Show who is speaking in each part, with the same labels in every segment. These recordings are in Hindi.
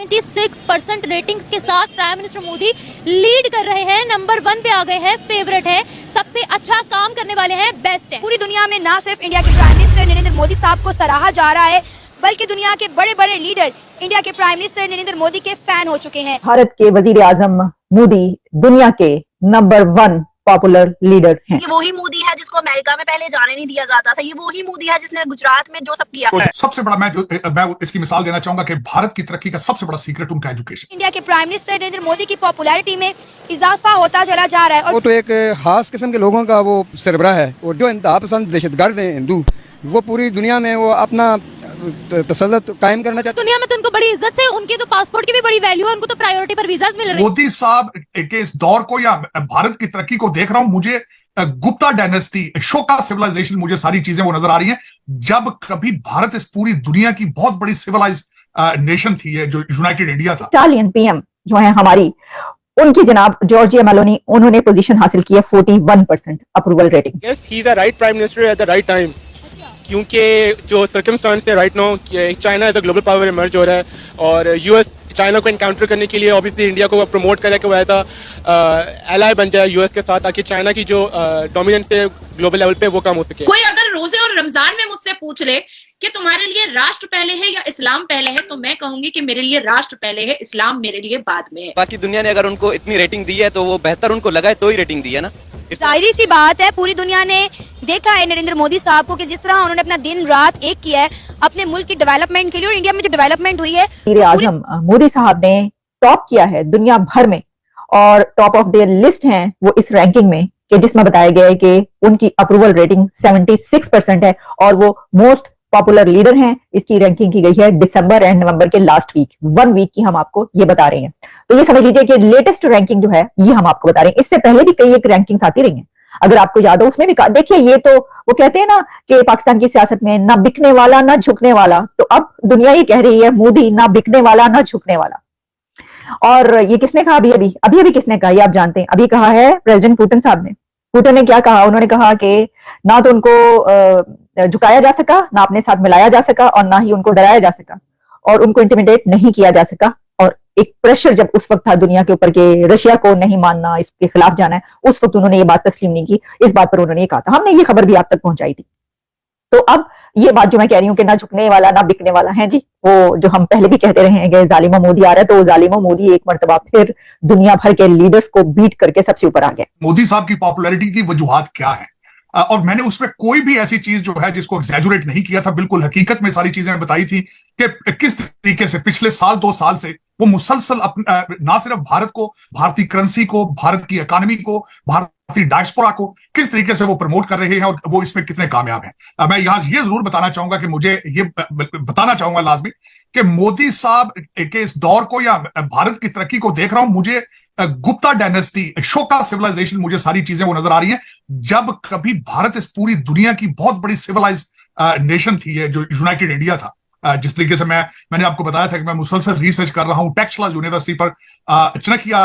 Speaker 1: 76% रेटिंग्स के साथ प्राइम मिनिस्टर मोदी लीड कर रहे हैं, नंबर 1 पे आ गए हैं, फेवरेट है, सबसे अच्छा काम करने वाले हैं, बेस्ट है।
Speaker 2: पूरी दुनिया में ना सिर्फ इंडिया के प्राइम मिनिस्टर नरेंद्र मोदी साहब को सराहा जा रहा है, बल्कि दुनिया के बड़े बड़े लीडर इंडिया के प्राइम मिनिस्टर नरेंद्र मोदी के फैन हो चुके हैं।
Speaker 3: भारत के वजीर आजम मोदी दुनिया के नंबर 1 पॉपुलर लीडर हैं।
Speaker 4: ये वही मोदी है जिसको अमेरिका में पहले जाने नहीं दिया जाता था, ये वही मोदी है जिसने गुजरात में जो सब किया।
Speaker 5: सबसे बड़ा मैं इसकी मिसाल देना चाहूंगा कि भारत की तरक्की का सबसे बड़ा सीक्रेट उनका एजुकेशन।
Speaker 2: इंडिया के प्राइम मिनिस्टर नरेंद्र मोदी की पॉपुलैरिटी में इजाफा होता चला जा रहा है।
Speaker 6: वो तो एक खास किस्म के लोगों का वो सरबराह है, और जो इंतहा पसंद दहशतगर्द हैं हिंदू, वो पूरी दुनिया में वो अपना तसल्लुत कायम करना चाहते।
Speaker 1: दुनिया में तो उनको बड़ी इज्जत से, उनके तो पासपोर्ट की भी बड़ी वैल्यू है, उनको तो प्रायोरिटी पर वीजाज मिल रहे हैं।
Speaker 5: मोदी साहब के इस दौर को या भारत की तरक्की को देख रहा हूं, मुझे गुप्ता डायनेस्टी, शोका सिविलाइजेशन, मुझे सारी चीजें वो नजर आ रही हैं। जब कभी भारत इस पूरी दुनिया की बहुत बड़ी सिविलाइज नेशन थी, जो यूनाइटेड इंडिया था।
Speaker 3: इटालियन पीएम जो है हमारी, उनकी जनाब जॉर्जिया मेलोनी, उन्होंने पोजीशन हासिल की है 41% approval rating.
Speaker 7: Yes, he is the right prime minister at the right time, क्योंकि जो सर्कमस्टांस है right now, China as a global power emerge हो रहा है, और यूएस चाइना को एनकाउंटर करने के लिए ऑब्वियसली इंडिया को प्रमोट करे कि वो ऐसा एलाय बन जाए यूएस के साथ, ताकि चाइना की जो डोमिनेंस है ग्लोबल लेवल पे वो कम हो सके।
Speaker 4: कोई अगर रोजे और रमजान में मुझसे पूछ ले कि तुम्हारे लिए राष्ट्र पहले है या इस्लाम पहले है, तो मैं कहूंगी कि मेरे लिए राष्ट्र पहले है, इस्लाम मेरे लिए बाद में है।
Speaker 8: बाकी दुनिया ने अगर उनको इतनी रेटिंग दी है तो वो बेहतर उनको लगा है तो ही रेटिंग दी है ना।
Speaker 2: जाहिर सी बात है, पूरी दुनिया ने देखा है नरेंद्र मोदी साहब को कि जिस तरह उन्होंने अपना दिन रात एक किया है अपने मुल्क की डेवलपमेंट के लिए, और इंडिया में जो डेवलपमेंट हुई है,
Speaker 3: वजीर आजम मोदी साहब ने टॉप किया है दुनिया भर में, और टॉप ऑफ देयर लिस्ट हैं वो इस रैंकिंग में, कि जिसमें बताया गया है कि उनकी अप्रूवल रेटिंग 76% है और वो मोस्ट पॉपुलर लीडर हैं। इसकी रैंकिंग की गई है दिसंबर एंड नवंबर के लास्ट वीक, 1 वीक की हम आपको ये बता रहे हैं। तो ये समझ लीजिए कि लेटेस्ट रैंकिंग जो है ये हम आपको बता रहे हैं। इससे पहले भी कई एक रैंकिंग्स आती रही हैं, अगर आपको याद हो उसमें भी देखिए, ये तो वो कहते हैं ना कि पाकिस्तान की सियासत में ना बिकने वाला ना झुकने वाला, तो अब दुनिया ये कह रही है मोदी ना बिकने वाला ना झुकने वाला। और ये किसने कहा अभी किसने कहा, ये आप जानते हैं, अभी कहा है प्रेसिडेंट पुतिन साहब ने। पुतिन ने क्या कहा, उन्होंने कहा कि ना तो उनको झुकाया जा सका, ना अपने साथ मिलाया जा सका, और ना ही उनको डराया जा सका, और उनको इंटिमिडेट नहीं किया जा सका। और एक प्रेशर जब उस वक्त था दुनिया के ऊपर कि रशिया को नहीं मानना, इसके खिलाफ जाना है, उस वक्त उन्होंने ये बात तस्लीम नहीं की। इस बात पर उन्होंने ये कहा था, हमने ये खबर भी आप तक पहुंचाई थी। तो अब ये बात जो मैं कह रही हूँ कि ना झुकने वाला ना बिकने वाला है जी, वो जो हम पहले भी कहते रहे हैं कि जालिमा मोदी आ रहा है, तो जालिमा मोदी एक मर्तबा फिर दुनिया भर के लीडर्स को बीट करके सबसे ऊपर आ गया।
Speaker 5: मोदी साहब की पॉपुलैरिटी की वजूहात क्या है, और मैंने उसमें कोई भी ऐसी चीज जो है जिसको एग्जैजुरेट नहीं किया था, बिल्कुल हकीकत में सारी चीजें बताई थी कि किस तरीके से पिछले 2 साल से वो मुसलसल ना सिर्फ भारत को, भारतीय करेंसी को, भारत की इकोनॉमी को, भारतीय डायस्पोरा को किस तरीके से वो प्रमोट कर रहे हैं, और वो इसमें कितने कामयाब हैं। मैं यहाँ ये जरूर बताना चाहूंगा कि मुझे ये बताना चाहूंगा लाजमी कि मोदी साहब के इस दौर को या भारत की तरक्की को देख रहा हूं, मुझे गुप्ता डायनेस्टी, शोका सिविलाइजेशन, मुझे सारी चीजें वो नजर आ रही हैं। जब कभी भारत इस पूरी दुनिया की बहुत बड़ी सिविलाइज नेशन थी, जो यूनाइटेड इंडिया था, जिस तरीके से मैंने आपको बताया था कि मैं मुसलसल रिसर्च कर रहा हूं टेक्सला यूनिवर्सिटी पर, चनकिया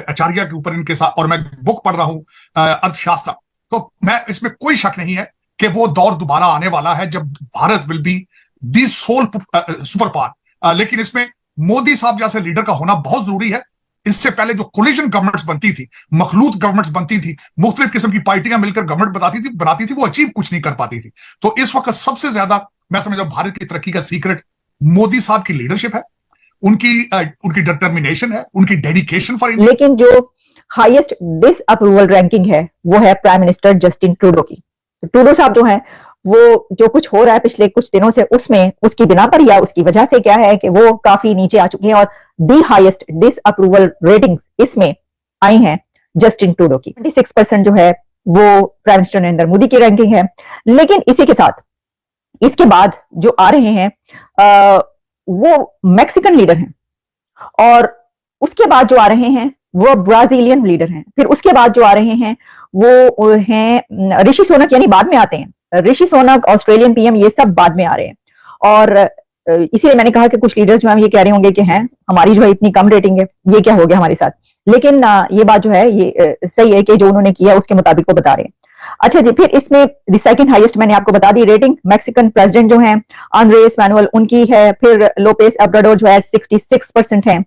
Speaker 5: आचार्य के ऊपर इनके साथ, और मैं बुक पढ़ रहा हूं अर्थशास्त्र। तो मैं इसमें कोई शक नहीं है कि वो दौर दोबारा आने वाला है जब Bharat will be the sole super power. लेकिन इसमें मोदी साहब जैसे लीडर का होना बहुत जरूरी है। इससे पहले जो कोलिजन गवर्नमेंट्स बनती थी, मखलूत गवर्नमेंट्स बनती थी, मुख्तलिफ किस्म की पार्टियां मिलकर गवर्नमेंट बनाती थी, वो अचीव कुछ नहीं कर पाती थी। तो इस वक्त सबसे ज्यादा मैं समझता हूं भारत की तरक्की का सीक्रेट मोदी साहब की लीडरशिप है, उनकी डिटर्मिनेशन है, उनकी डेडिकेशन फॉर इंडिया।
Speaker 3: लेकिन जो हाईएस्ट डिसअप्रूवल रैंकिंग है वो है प्राइम मिनिस्टर जस्टिन ट्रूडो की। तो ट्रूडो साहब जो है, वो जो कुछ हो रहा है पिछले कुछ दिनों से, उसमें उसकी बिना पर या उसकी वजह से क्या है कि वो काफी नीचे आ चुकी हैं, और दी हाईएस्ट डिसअप्रूवल रेटिंग्स इसमें आई हैं जस्टिन ट्रूडो की। 26% जो है वो प्राइम मिनिस्टर नरेंद्र मोदी की रैंकिंग है। लेकिन इसी के साथ इसके बाद जो आ रहे हैं वो मैक्सिकन लीडर हैं, और उसके बाद जो आ रहे हैं वो ब्राजीलियन लीडर हैं, फिर उसके बाद जो आ रहे हैं वो हैं ऋषि सोनक, यानी बाद में आते हैं ऋषि सोनक, ऑस्ट्रेलियन पीएम, ये सब बाद में आ रहे हैं। और इसीलिए मैंने कहा कि कुछ लीडर्स जो हैं ये कह रहे होंगे कि हैं हमारी जो है इतनी कम रेटिंग है, ये क्या हो गया हमारे साथ। लेकिन ये बात जो है ये सही है कि जो उन्होंने किया उसके मुताबिक वो बता रहे हैं। अच्छा जी, फिर इसमें द सेकंड हाईएस्ट मैंने आपको बता दी रेटिंग मैक्सिकन प्रेसिडेंट जो हैं आंद्रेस मैनुअल उनकी है, फिर लोपेस ओब्राडोर जो है 66% है,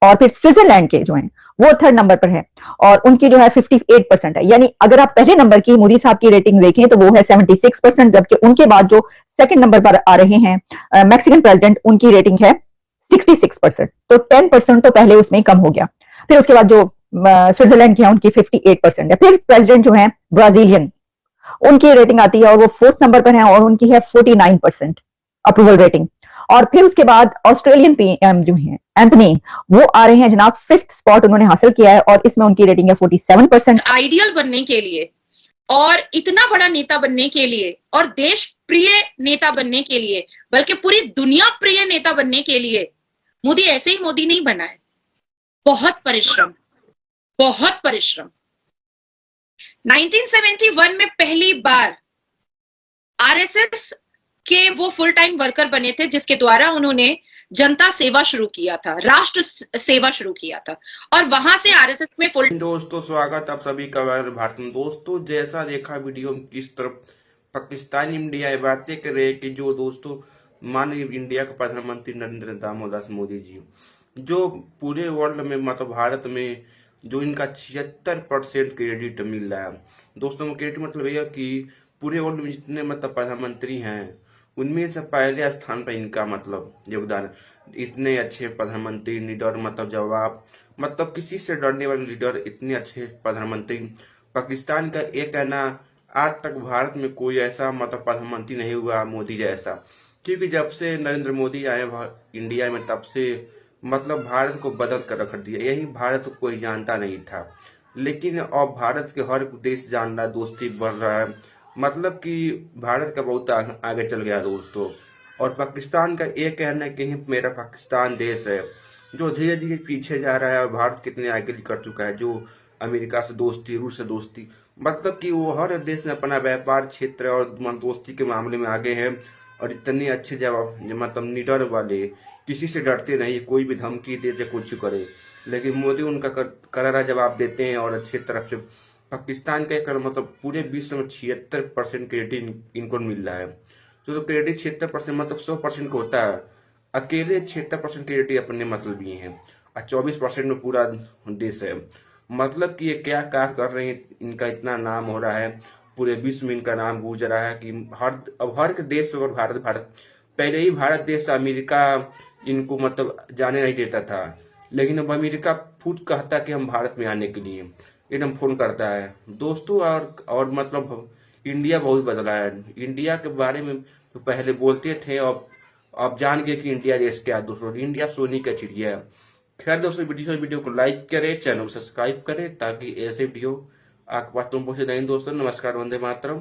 Speaker 3: और फिर स्विट्जरलैंड के जो हैं वो थर्ड नंबर पर है और उनकी जो है 58% है। यानी अगर आप पहले नंबर की मोदी साहब की रेटिंग देखें तो वो है 76%, जबकि उनके बाद जो सेकंड नंबर पर आ रहे हैं मैक्सिकन प्रेसिडेंट उनकी रेटिंग है 66%, तो 10% तो पहले उसमें कम हो गया। फिर उसके बाद जो स्विट्जरलैंड की है उनकी 58% है। फिर प्रेसिडेंट जो है ब्राजीलियन उनकी रेटिंग आती है और वो फोर्थ नंबर पर है और उनकी है 49% अप्रूवल रेटिंग। और फिर उसके बाद ऑस्ट्रेलियन पीएम जो है एंथनी वो आ रहे हैं जनाब, फिफ्थ स्पॉट उन्होंने हासिल किया है और इसमें उनकी रेटिंग है 47%।
Speaker 4: आइडियल बनने के लिए और इतना बड़ा नेता बनने के लिए और देश प्रिय नेता बनने के लिए, बल्कि पूरी दुनिया प्रिय नेता बनने के लिए मोदी ऐसे ही मोदी नहीं बना है। बहुत परिश्रम, बहुत परिश्रम। 1971 में पहली बार आरएसएस के वो फुल टाइम वर्कर बने थे, जिसके द्वारा उन्होंने जनता सेवा शुरू किया था, राष्ट्र सेवा शुरू किया था, और वहां से आरएसएस में फुल।
Speaker 9: दोस्तों स्वागत आप सभी का भारत में। दोस्तों जैसा देखा वीडियो में किस तरफ पाकिस्तानी मीडिया बातें कर रहे हैं कि जो दोस्तों माननीय इंडिया के प्रधानमंत्री नरेंद्र दामोदर मोदी जी जो पूरे वर्ल्ड में मतलब भारत में जो इनका 76% क्रेडिट मिल रहा है। दोस्तों क्रेडिट मतलब यह कि पूरे वर्ल्ड में जितने मतलब प्रधानमंत्री हैं उनमें से पहले स्थान पर इनका मतलब योगदान। इतने अच्छे प्रधानमंत्री लीडर मतलब जवाब मतलब किसी से डरने वाले लीडर, इतने अच्छे प्रधानमंत्री। पाकिस्तान का ये कहना आज तक भारत में कोई ऐसा मतलब प्रधानमंत्री नहीं हुआ मोदी जैसा, क्योंकि जब से नरेंद्र मोदी आए इंडिया में तब से मतलब भारत को बदल कर रख दिया। यही भारत को कोई जानता नहीं था, लेकिन अब भारत के हर देश जान रहा, दोस्ती बढ़ रहा है, मतलब कि भारत का बहुत आगे चल गया दोस्तों। और पाकिस्तान का ये कहना है कि मेरा पाकिस्तान देश है जो धीरे धीरे पीछे जा रहा है और भारत कितने आगे कर चुका है, जो अमेरिका से दोस्ती, रूस से दोस्ती, मतलब कि वो हर देश में अपना व्यापार क्षेत्र और दोस्ती के मामले में आगे हैं। और इतने अच्छे जवाब मतलब निडर वाले, किसी से डरते नहीं, कोई भी धमकी देते कुछ करे, लेकिन मोदी उनका करारा जवाब देते हैं। और अच्छे तरफ से पाकिस्तान का एक मतलब पूरे विश्व में 76% क्रेडिट इनको मिल रहा है। तो क्रेडिट 76% मतलब 100% को होता है, अकेले 76% क्रेडिट अपने मतलब ये हैं और 24% में पूरा देश है। मतलब कि ये क्या कार्य कर रहे हैं, इनका इतना नाम हो रहा है, पूरे विश्व में इनका नाम गूंज रहा है कि हर देश और भारत पहले ही भारत देश अमेरिका इनको मतलब जाने नहीं देता था, लेकिन अब अमेरिका खुद कहता कि हम भारत में आने के लिए एकदम फोन करता है दोस्तों। और मतलब इंडिया बहुत बदला है। इंडिया के बारे में तो पहले बोलते थे, अब जान गए कि इंडिया देश क्या दोस्तों, इंडिया सोने का चिड़िया है। खैर दोस्तों वीडियो को लाइक करें, चैनल को सब्सक्राइब करें ताकि ऐसे वीडियो आपके पास तुम पहुंचे नहीं दोस्तों। नमस्कार, वंदे मातरम।